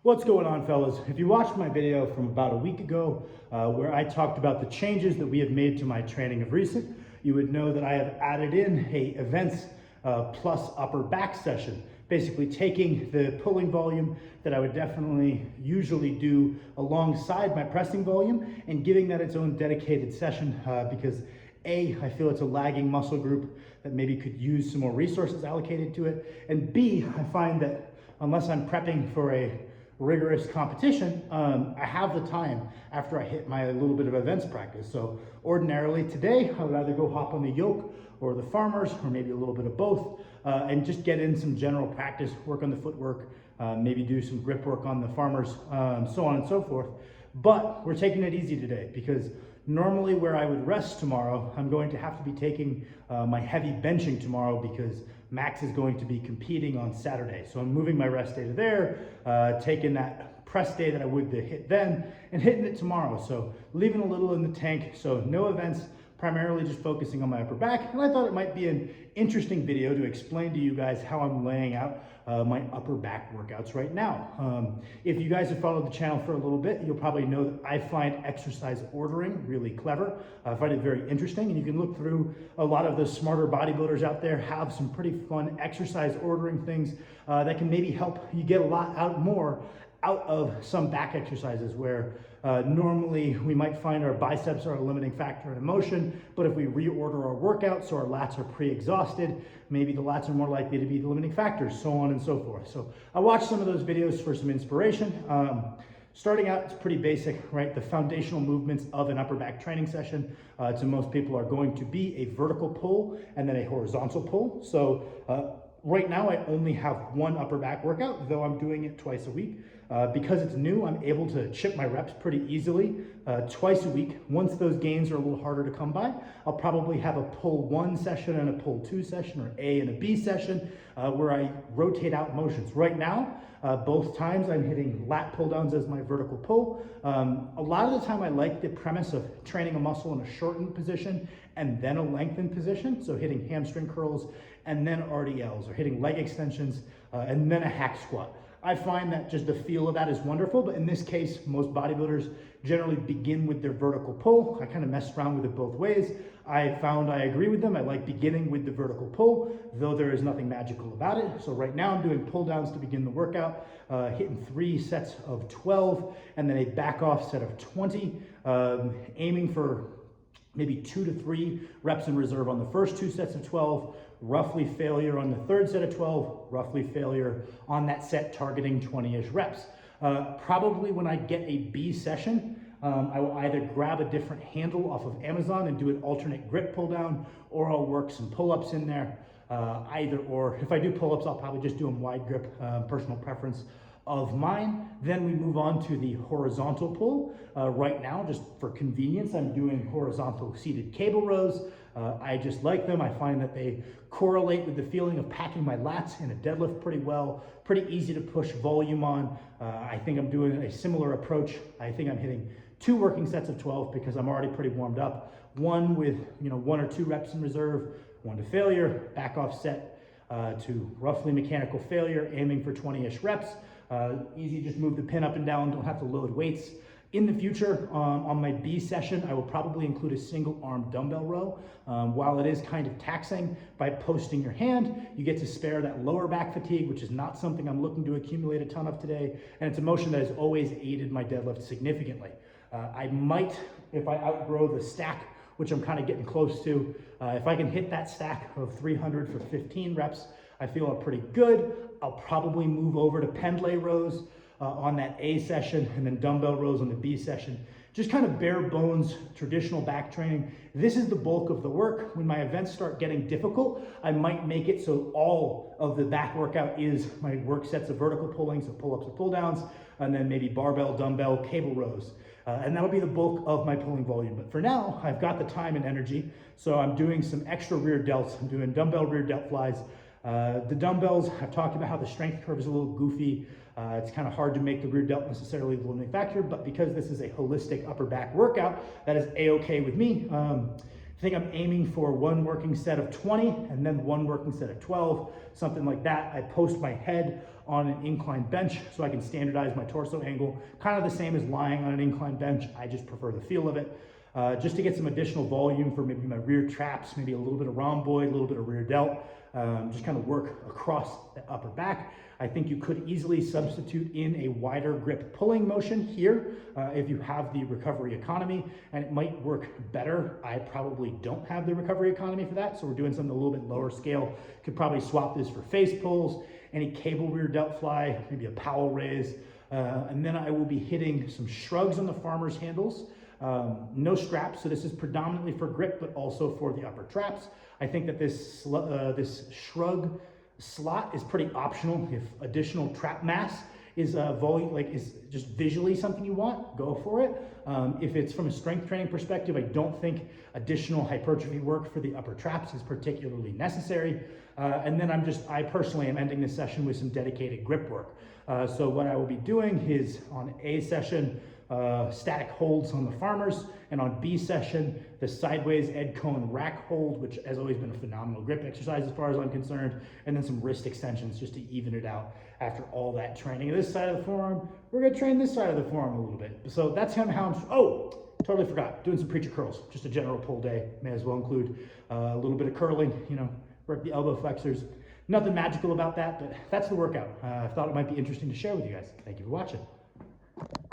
What's going on, fellas? If you watched my video from about a week ago where I talked about the changes that we have made to my training of recent, you would know that I have added in a events plus upper back session, basically taking the pulling volume that I would definitely usually do alongside my pressing volume and giving that its own dedicated session because A, I feel it's a lagging muscle group that maybe could use some more resources allocated to it, and B, I find that unless I'm prepping for a rigorous competition, I have the time after I hit my little bit of events practice. So ordinarily today, I would either go hop on the yoke or the farmers, or maybe a little bit of both, and just get in some general practice, work on the footwork, maybe do some grip work on the farmers, so on and so forth. But we're taking it easy today because normally where I would rest tomorrow, I'm going to have to be taking my heavy benching tomorrow because Max is going to be competing on Saturday. So I'm moving my rest day to there, taking that press day that I would hit then and hitting it tomorrow. So leaving a little in the tank. So no events, primarily just focusing on my upper back. And I thought it might be an interesting video to explain to you guys how I'm laying out my upper back workouts right now. If you guys have followed the channel for a little bit, you'll probably know that I find exercise ordering really clever. I find it very interesting, and you can look through a lot of the smarter bodybuilders out there have some pretty fun exercise ordering things that can maybe help you get a lot more out of some back exercises where normally we might find our biceps are a limiting factor in a motion, but if we reorder our workout so our lats are pre-exhausted, maybe the lats are more likely to be the limiting factors, so on and so forth. So I watched some of those videos for some inspiration. Starting out, it's pretty basic, right? The foundational movements of an upper back training session to most people are going to be a vertical pull and then a horizontal pull. So right now, I only have one upper back workout, though I'm doing it twice a week. Because it's new, I'm able to chip my reps pretty easily twice a week. Once those gains are a little harder to come by, I'll probably have a pull 1 session and a pull 2 session, or A and a B session, where I rotate out motions. Right now, both times I'm hitting lat pull downs as my vertical pull. A lot of the time I like the premise of training a muscle in a shortened position and then a lengthened position. So hitting hamstring curls and then RDLs, or hitting leg extensions and then a hack squat. I find that just the feel of that is wonderful, but in this case, most bodybuilders generally begin with their vertical pull. I kind of messed around with it both ways. I found I agree with them. I like beginning with the vertical pull, though there is nothing magical about it. So right now I'm doing pull downs to begin the workout, hitting 3 sets of 12, and then a back off set of 20, aiming for maybe 2 to 3 reps in reserve on the first 2 sets of 12, roughly failure on the third set of 12, roughly failure on that set targeting 20-ish reps. Probably when I get a B session, I will either grab a different handle off of Amazon and do an alternate grip pull down, or I'll work some pull-ups in there, either or. If I do pull-ups, I'll probably just do them wide grip, personal preference of mine. Then we move on to the horizontal pull. Right now, just for convenience, I'm doing horizontal seated cable rows. I just like them. I find that they correlate with the feeling of packing my lats in a deadlift pretty well, pretty easy to push volume on. I think I'm doing a similar approach. I think I'm hitting 2 working sets of 12 because I'm already pretty warmed up. One with 1 or 2 reps in reserve, 1 to failure, back off set to roughly mechanical failure, aiming for 20-ish reps. Easy, just move the pin up and down, don't have to load weights. In the future, on my B session, I will probably include a single arm dumbbell row. While it is kind of taxing, by posting your hand, you get to spare that lower back fatigue, which is not something I'm looking to accumulate a ton of today. And it's a motion that has always aided my deadlift significantly. I might, if I outgrow the stack, which I'm kind of getting close to, if I can hit that stack of 300 for 15 reps, I feel I'm pretty good. I'll probably move over to pendlay rows on that A session, and then dumbbell rows on the B session. Just kind of bare bones, traditional back training. This is the bulk of the work. When my events start getting difficult, I might make it so all of the back workout is my work sets of vertical pulling, so pull-ups and pull-downs, and then maybe barbell, dumbbell, cable rows. And that'll be the bulk of my pulling volume. But for now, I've got the time and energy, so I'm doing some extra rear delts. I'm doing dumbbell rear delt flies. The dumbbells, I've talked about how the strength curve is a little goofy. It's kind of hard to make the rear delt necessarily the limiting factor, but because this is a holistic upper back workout, that is a-okay with me. I think I'm aiming for 1 working set of 20 and then 1 working set of 12, something like that. I post my head on an incline bench so I can standardize my torso angle. Kind of the same as lying on an incline bench. I just prefer the feel of it. Just to get some additional volume for maybe my rear traps, maybe a little bit of rhomboid, a little bit of rear delt, just kind of work across the upper back. I think you could easily substitute in a wider grip pulling motion here if you have the recovery economy, and it might work better. I probably don't have the recovery economy for that, so we're doing something a little bit lower scale. Could probably swap this for face pulls, any cable rear delt fly, maybe a Powell raise, and then I will be hitting some shrugs on the farmer's handles. No straps, so this is predominantly for grip, but also for the upper traps. I think that this shrug slot is pretty optional. If additional trap mass is is just visually something you want, go for it. If it's from a strength training perspective, I don't think additional hypertrophy work for the upper traps is particularly necessary. And then I personally am ending this session with some dedicated grip work. So what I will be doing is on A session, static holds on the farmers, and on B session, the sideways Ed Cohen rack hold, which has always been a phenomenal grip exercise as far as I'm concerned, and then some wrist extensions just to even it out after all that training of this side of the forearm. We're gonna train this side of the forearm a little bit. So that's kind of how totally forgot, doing some preacher curls, just a general pull day. May as well include a little bit of curling, work the elbow flexors. Nothing magical about that, but that's the workout. I thought it might be interesting to share with you guys. Thank you for watching.